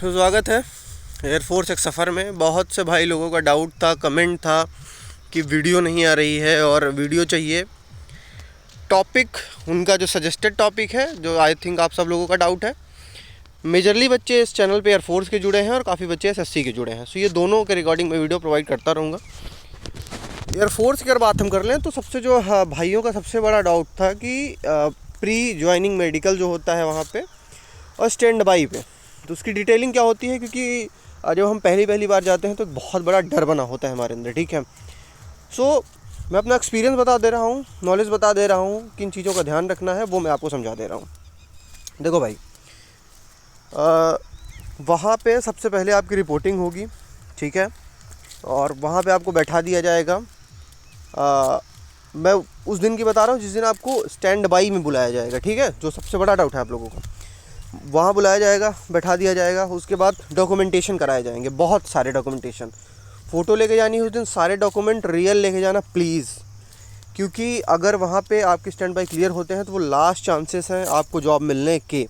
स्वागत है एयरफोर्स एक सफ़र में। बहुत से भाई लोगों का डाउट था, कमेंट था कि वीडियो नहीं आ रही है और वीडियो चाहिए। टॉपिक उनका जो सजेस्टेड टॉपिक है, जो आई थिंक आप सब लोगों का डाउट है। मेजरली बच्चे इस चैनल पे एयरफोर्स के जुड़े हैं और काफ़ी बच्चे एसएससी के जुड़े हैं। सो ये दोनों के रिकॉर्डिंग में वीडियो प्रोवाइड करता रहूँगा। एयरफोर्स की अगर बात हम कर लें तो सबसे जो भाइयों का सबसे बड़ा डाउट था कि प्री ज्वाइनिंग मेडिकल जो होता है वहाँ पे और स्टैंड बाई पे, तो उसकी डिटेलिंग क्या होती है, क्योंकि जब हम पहली बार जाते हैं तो एक बहुत बड़ा डर बना होता है हमारे अंदर। ठीक है, सो मैं अपना एक्सपीरियंस बता दे रहा हूँ, नॉलेज बता दे रहा हूँ, किन चीज़ों का ध्यान रखना है वो मैं आपको समझा दे रहा हूँ। देखो भाई, वहाँ पे सबसे पहले आपकी रिपोर्टिंग होगी, ठीक है, और वहाँ पे आपको बैठा दिया जाएगा। मैं उस दिन की बता रहा हूँ जिस दिन आपको स्टैंड बाई में बुलाया जाएगा, ठीक है, जो सबसे बड़ा डाउट है आप लोगों का। वहाँ बुलाया जाएगा, बैठा दिया जाएगा, उसके बाद डॉक्यूमेंटेशन कराए जाएंगे, बहुत सारे डॉक्यूमेंटेशन। फ़ोटो लेके जानी है उस दिन, सारे डॉक्यूमेंट रियल लेके जाना प्लीज़, क्योंकि अगर वहाँ पे आपके स्टैंड बाई क्लियर होते हैं तो वो लास्ट चांसेस हैं आपको जॉब मिलने के।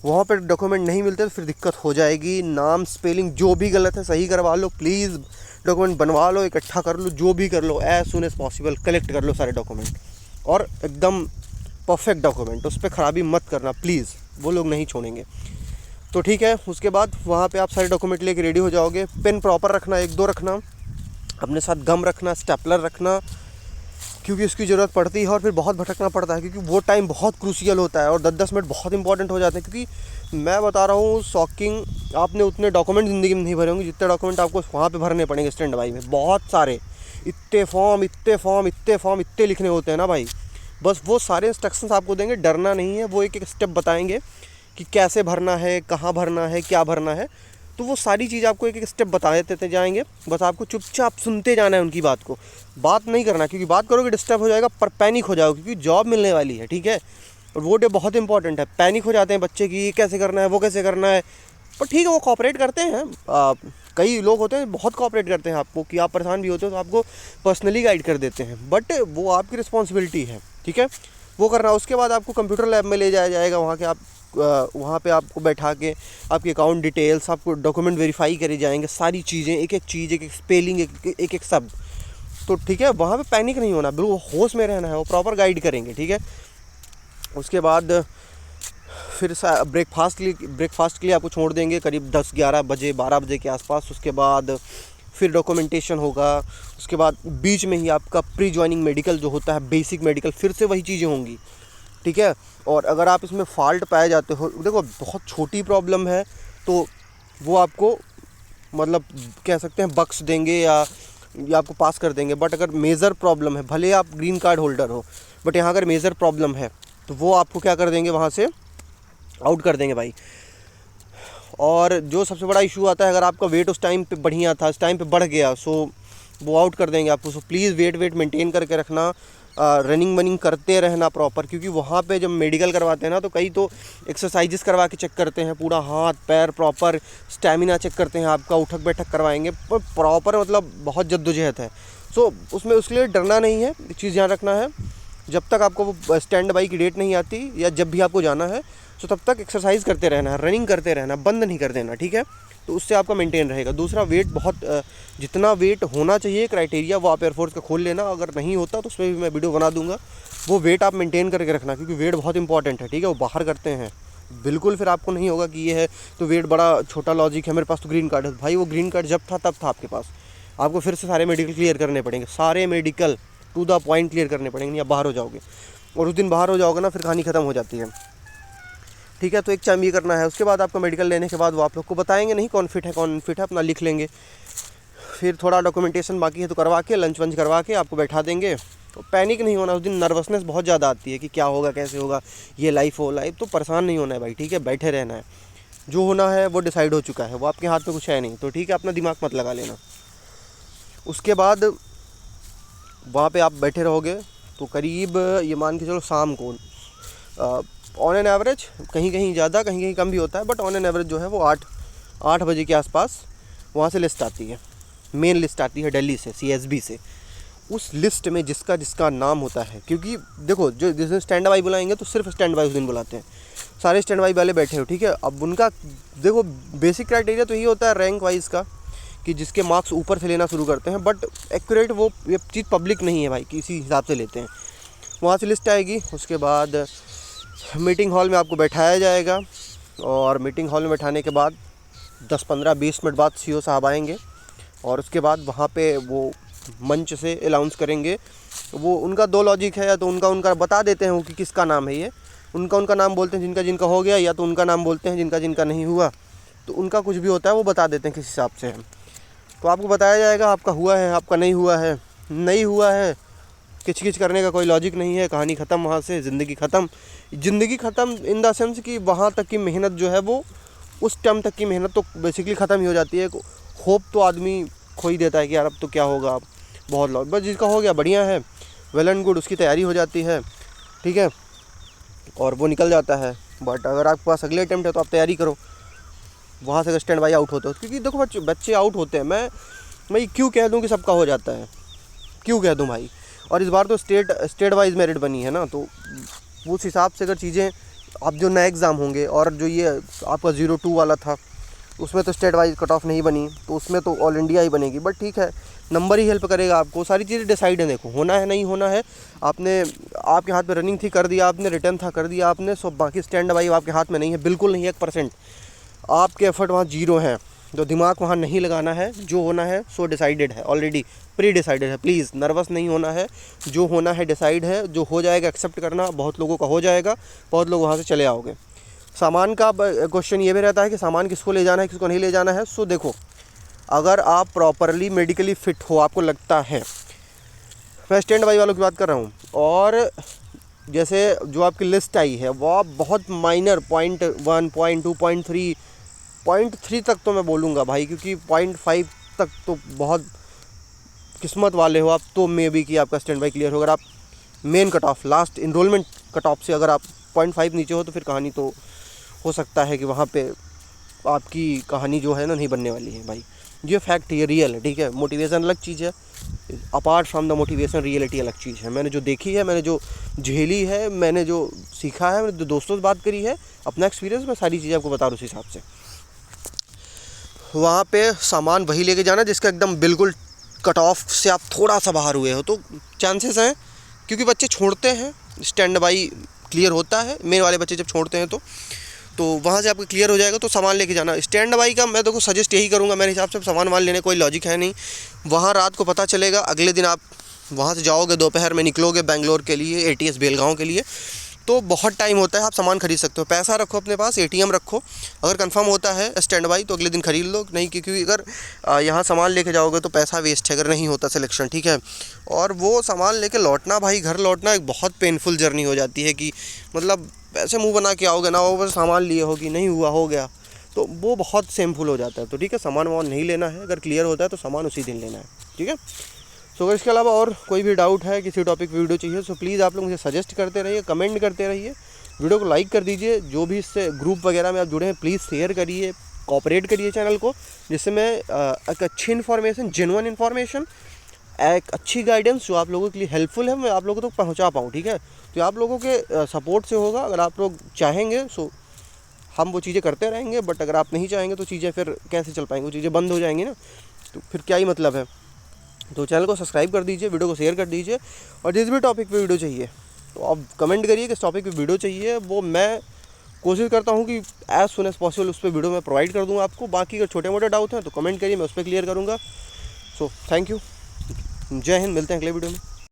वहाँ पर डॉक्यूमेंट नहीं मिलते तो फिर दिक्कत हो जाएगी। नाम स्पेलिंग जो भी गलत है सही करवा लो प्लीज़, डॉक्यूमेंट बनवा लो, इकट्ठा कर लो, जो भी कर लो, as soon as possible collect कर लो सारे डॉक्यूमेंट, और एकदम परफेक्ट डॉक्यूमेंट, उस पर ख़राबी मत करना प्लीज़, वो लोग नहीं छोड़ेंगे। तो ठीक है, उसके बाद वहाँ पे आप सारे डॉक्यूमेंट लेके रेडी हो जाओगे। पेन प्रॉपर रखना, 1-2 रखना, अपने साथ गम रखना, स्टेपलर रखना, क्योंकि उसकी ज़रूरत पड़ती है और फिर बहुत भटकना पड़ता है, क्योंकि वो टाइम बहुत क्रूशियल होता है और 10-10 मिनट बहुत इंपॉर्टेंट हो जाते हैं। क्योंकि मैं बता रहा हूँ शॉकिंग, आपने उतने डॉक्यूमेंट ज़िंदगी में नहीं भरे होंगे जितने डॉक्यूमेंट आपको वहाँ पे भरने पड़ेंगे स्टैंड बाई में। बहुत सारे, इतने फॉर्म इतने लिखने होते हैं ना भाई। बस वो सारे इंस्ट्रक्शंस आपको देंगे, डरना नहीं है। वो एक स्टेप बताएंगे कि कैसे भरना है, कहाँ भरना है, क्या भरना है। तो वो सारी चीज़ आपको एक स्टेप बता देते जाएंगे, बस आपको चुपचाप सुनते जाना है उनकी बात को, बात नहीं करना, क्योंकि बात करोगे डिस्टर्ब हो जाएगा, पर पैनिक हो जाओगे, क्योंकि जॉब मिलने वाली है। ठीक है, और वो डे बहुत इंपॉर्टेंट है। पैनिक हो जाते हैं बच्चे की, ये कैसे करना है, वो कैसे करना है, पर ठीक है, वो कॉपरेट करते हैं। कई लोग होते हैं बहुत कॉपरेट करते हैं आपको, कि आप परेशान भी होते हो तो आपको पर्सनली गाइड कर देते हैं, बट वो आपकी रिस्पॉन्सिबिलिटी है। ठीक है, वो करना। उसके बाद आपको कंप्यूटर लैब में ले जाया जाएगा, वहाँ पे आपको बैठा के आपके अकाउंट डिटेल्स, आपको डॉक्यूमेंट वेरीफाई करे जाएंगे, सारी चीज़ें, एक एक चीज़, एक एक स्पेलिंग, एक एक शब्द। तो ठीक है, वहाँ पे पैनिक नहीं होना, बिल्कुल होश में रहना है, वो प्रॉपर गाइड करेंगे। ठीक है, उसके बाद फिर ब्रेकफास्ट के लिए आपको छोड़ देंगे करीब 10-11 बजे, 12 बजे के आसपास। उसके बाद फिर डॉक्यूमेंटेशन होगा। उसके बाद बीच में ही आपका प्री ज्वाइनिंग मेडिकल जो होता है, बेसिक मेडिकल, फिर से वही चीज़ें होंगी। ठीक है, और अगर आप इसमें फॉल्ट पाए जाते हो, देखो बहुत छोटी प्रॉब्लम है तो वो आपको मतलब कह सकते हैं बक्स देंगे या आपको पास कर देंगे। बट अगर मेजर प्रॉब्लम है, भले आप ग्रीन कार्ड होल्डर हो, बट यहाँ अगर मेजर प्रॉब्लम है तो वो आपको क्या कर देंगे, वहाँ से आउट कर देंगे भाई। और जो सबसे बड़ा इशू आता है, अगर आपका वेट उस टाइम पे बढ़िया था, इस टाइम पे बढ़ गया, सो वो आउट कर देंगे आपको। सो प्लीज़ वेट मेंटेन करके रखना, रनिंग करते रहना प्रॉपर, क्योंकि वहाँ पे जब मेडिकल करवाते हैं ना तो कई तो एक्सरसाइजेस करवा के चेक करते हैं, पूरा हाथ पैर प्रॉपर स्टैमिना चेक करते हैं आपका, उठक बैठक करवाएंगे, पर प्रॉपर मतलब बहुत जद्दोजहद है। सो उसमें उसके लिए डरना नहीं है, एक चीज़ ध्यान रखना है, जब तक आपको वो स्टैंड बाई की डेट नहीं आती या जब भी आपको जाना है, तो तब तक एक्सरसाइज करते रहना है, रनिंग करते रहना, बंद नहीं कर देना। ठीक है, तो उससे आपका मेंटेन रहेगा। दूसरा, वेट बहुत जितना वेट होना चाहिए क्राइटेरिया, वो आप एयरफोर्स का खोल लेना, अगर नहीं होता तो उसमें भी मैं वीडियो बना दूंगा। वो वेट आप मेंटेन करके रखना, क्योंकि वेट बहुत इंपॉर्टेंट है। ठीक है, वो बाहर करते हैं बिल्कुल, फिर आपको नहीं होगा कि ये है तो वेट बड़ा छोटा लॉजिक है, मेरे पास तो ग्रीन कार्ड है। भाई वो ग्रीन कार्ड जब था तब था आपके पास, आपको फिर से सारे मेडिकल क्लियर करने पड़ेंगे, सारे medical to the point clear करने पड़ेंगे, नहीं आप बाहर हो जाओगे, और उस दिन बाहर हो जाओगे ना फिर कहानी ख़त्म हो जाती है। ठीक है, तो एक टाइम ये करना है। उसके बाद आपका मेडिकल लेने के बाद वो आप लोग को बताएंगे नहीं कौन फिट है, अपना लिख लेंगे। फिर थोड़ा डॉक्यूमेंटेशन बाकी है तो करवा के, लंच वंच करवा के आपको बैठा देंगे। तो पैनिक नहीं होना, उस दिन नर्वसनेस बहुत ज़्यादा आती है कि क्या होगा, कैसे होगा, ये लाइफ तो परेशान नहीं होना है भाई। ठीक है, बैठे रहना है, जो होना है वो डिसाइड हो चुका है, वो आपके हाथ में कुछ है नहीं। तो ठीक है, अपना दिमाग मत लगा लेना। उसके बाद वहाँ पे आप बैठे रहोगे तो करीब ये मान के चलो शाम को ऑन एन एवरेज, कहीं कहीं ज़्यादा कहीं कहीं कम भी होता है, बट ऑन एन एवरेज जो है वो 8 बजे के आसपास वहाँ से लिस्ट आती है, मेन लिस्ट आती है दिल्ली से, CSB से। उस लिस्ट में जिसका जिसका नाम होता है, क्योंकि देखो जो जिस दिन स्टैंड बाई बुलाएंगे तो सिर्फ स्टैंड बाई उस दिन बुलाते हैं, सारे स्टैंड बाई वाले बैठे हो, ठीक है। अब उनका देखो बेसिक क्राइटेरिया तो यही होता है रैंक वाइज का, कि जिसके मार्क्स ऊपर से लेना शुरू करते हैं, बट एक्यूरेट वो ये चीज़ पब्लिक नहीं है भाई, किसी हिसाब से लेते हैं। वहाँ से लिस्ट आएगी, उसके बाद मीटिंग हॉल में आपको बैठाया जाएगा, और मीटिंग हॉल में बैठाने के बाद 10-15-20 मिनट बाद सीईओ साहब आएंगे, और उसके बाद वहाँ पे वो मंच से अनाउंस करेंगे। वो उनका दो लॉजिक है, या तो उनका बता देते हैं वो कि किसका नाम है ये, उनका नाम बोलते हैं जिनका जिनका हो गया, या तो उनका नाम बोलते हैं जिनका जिनका नहीं हुआ। तो उनका कुछ भी होता है वो बता देते हैं किस हिसाब से है। तो आपको बताया जाएगा आपका हुआ है, आपका नहीं हुआ है। नहीं हुआ है, किच करने का कोई लॉजिक नहीं है, कहानी ख़त्म, वहाँ से ज़िंदगी ख़त्म। ज़िंदगी ख़त्म इन द सेंस कि वहाँ तक की मेहनत जो है वो, उस टाइम तक की मेहनत तो बेसिकली ख़त्म ही हो जाती है। होप तो आदमी खो ही देता है कि यार अब तो क्या होगा, अब बहुत लॉस। बस जिसका हो गया बढ़िया है, वेल एंड गुड, उसकी तैयारी हो जाती है, ठीक है, और वो निकल जाता है। बट अगर आपके पास अगले अटेम्प्ट है तो आप तैयारी करो। वहाँ से अगर स्टैंड बाई आउट होते हो, क्योंकि देखो बच्चे आउट होते हैं, मैं क्यों कह दूँ कि सबका हो जाता है, क्यों कह दूँ भाई। और इस बार तो स्टेट वाइज मेरिट बनी है ना, तो उस हिसाब से अगर चीज़ें, अब जो नए एग्ज़ाम होंगे, और जो ये आपका 02 वाला था उसमें तो स्टेट वाइज कट ऑफ नहीं बनी, तो उसमें तो ऑल इंडिया ही बनेगी। बट ठीक है, नंबर ही हेल्प करेगा आपको, सारी चीज़ें डिसाइड है। देखो होना है नहीं होना है, आपने, आपके हाथ में रनिंग थी कर दिया आपने, रिटर्न था कर दिया आपने, सो बाकी स्टैंड बाई आपके हाथ में नहीं है, बिल्कुल नहीं है, 1%। आपके एफर्ट वहाँ 0 है, तो दिमाग वहाँ नहीं लगाना है। जो होना है सो डिसाइडेड है, ऑलरेडी प्री डिसाइडेड है। प्लीज़ नर्वस नहीं होना है, जो होना है डिसाइड है, जो हो जाएगा एक्सेप्ट करना। बहुत लोगों का हो जाएगा, बहुत लोग वहाँ से चले आओगे। सामान का क्वेश्चन ये भी रहता है कि सामान किसको ले जाना है, किसको नहीं ले जाना है। सो देखो, अगर आप प्रॉपरली मेडिकली फ़िट हो, आपको लगता है, मैं स्टैंड बाई वालों की बात कर रहा हूँ, और जैसे जो आपकी लिस्ट आई है वो बहुत माइनर 0.1, 0.2, 0.3 तक तो मैं बोलूँगा भाई, क्योंकि 0.5 तक तो बहुत किस्मत वाले हो आप, तो मे बी कि आपका स्टैंड बाई क्लियर हो। अगर आप main cut off, last enrolment cut off से अगर आप 0.5 नीचे हो, तो फिर कहानी तो हो सकता है कि वहाँ पे आपकी कहानी जो है ना नहीं बनने वाली है भाई। ये फैक्ट, ये रियल है, ठीक है। मोटिवेशन अलग चीज़ है, apart from the motivation reality अलग चीज़ है। मैंने जो देखी है, मैंने जो झेली है, मैंने जो सीखा है, मैंने जो दोस्तों से बात करी है, अपना एक्सपीरियंस, मैं सारी चीज़ें आपको बता रहा हूँ उस हिसाब से। वहाँ पे सामान वही लेके जाना जिसका एकदम बिल्कुल कट ऑफ से आप थोड़ा सा बाहर हुए हो, तो चांसेस हैं, क्योंकि बच्चे छोड़ते हैं, स्टैंड बाई क्लियर होता है। मेरे वाले बच्चे जब छोड़ते हैं तो वहाँ से आपका क्लियर हो जाएगा। तो सामान लेके जाना स्टैंड बाई का, मैं तो सजेस्ट यही करूँगा। मेरे हिसाब से सामान वामान लेने कोई लॉजिक है नहीं। वहाँ रात को पता चलेगा, अगले दिन आप वहाँ से जाओगे, दोपहर में निकलोगे बेंगलोर के लिए, ATS बेलगांव के लिए, तो बहुत टाइम होता है, आप सामान खरीद सकते हो। पैसा रखो अपने पास, ATM रखो, अगर कंफर्म होता है स्टैंड बाई तो अगले दिन खरीद लो। नहीं, क्योंकि अगर यहाँ सामान लेके जाओगे तो पैसा वेस्ट है अगर नहीं होता सिलेक्शन, ठीक है। और वो सामान लेके लौटना भाई, घर लौटना एक बहुत पेनफुल जर्नी हो जाती है, कि मतलब ऐसे मुंह बना के आओगे ना, वो बस सामान लिए होगी, नहीं हुआ हो गया, तो वो बहुत सेमफुल हो जाता है। तो ठीक है, सामान वामान नहीं लेना है, अगर क्लियर होता है तो सामान उसी दिन लेना है, ठीक है। सो अगर इसके अलावा और कोई भी डाउट है, किसी टॉपिक वीडियो चाहिए, सो प्लीज़ आप लोग मुझे सजेस्ट करते रहिए, कमेंट करते रहिए, वीडियो को लाइक कर दीजिए। जो भी इससे ग्रुप वगैरह में आप जुड़े हैं प्लीज़ शेयर करिए, कोऑपरेट करिए चैनल को, जिससे मैं एक अच्छी इन्फॉर्मेशन, जेन्युइन इन्फॉर्मेशन, एक अच्छी गाइडेंस जो आप लोगों के लिए हेल्पफुल है, मैं आप लोगों तक पहुंचा पाऊँ, ठीक है। तो आप लोगों के सपोर्ट से होगा। अगर आप लोग चाहेंगे सो हम वो चीज़ें करते रहेंगे, बट अगर आप नहीं चाहेंगे तो चीज़ें फिर कैसे चल पाएंगी, वो चीज़ें बंद हो जाएंगी ना, तो फिर क्या ही मतलब है। तो चैनल को सब्सक्राइब कर दीजिए, वीडियो को शेयर कर दीजिए, और जिस भी टॉपिक पे वीडियो चाहिए तो आप कमेंट करिए किस टॉपिक पे वीडियो चाहिए। वो मैं कोशिश करता हूँ कि एज़ सुन एज़ पॉसिबल उस पर वीडियो मैं प्रोवाइड कर दूँगा आपको। बाकी अगर छोटे मोटे डाउट हैं तो कमेंट करिए, मैं उस पर क्लियर करूँगा। सो थैंक यू, जय हिंद, मिलते हैं अगले वीडियो में।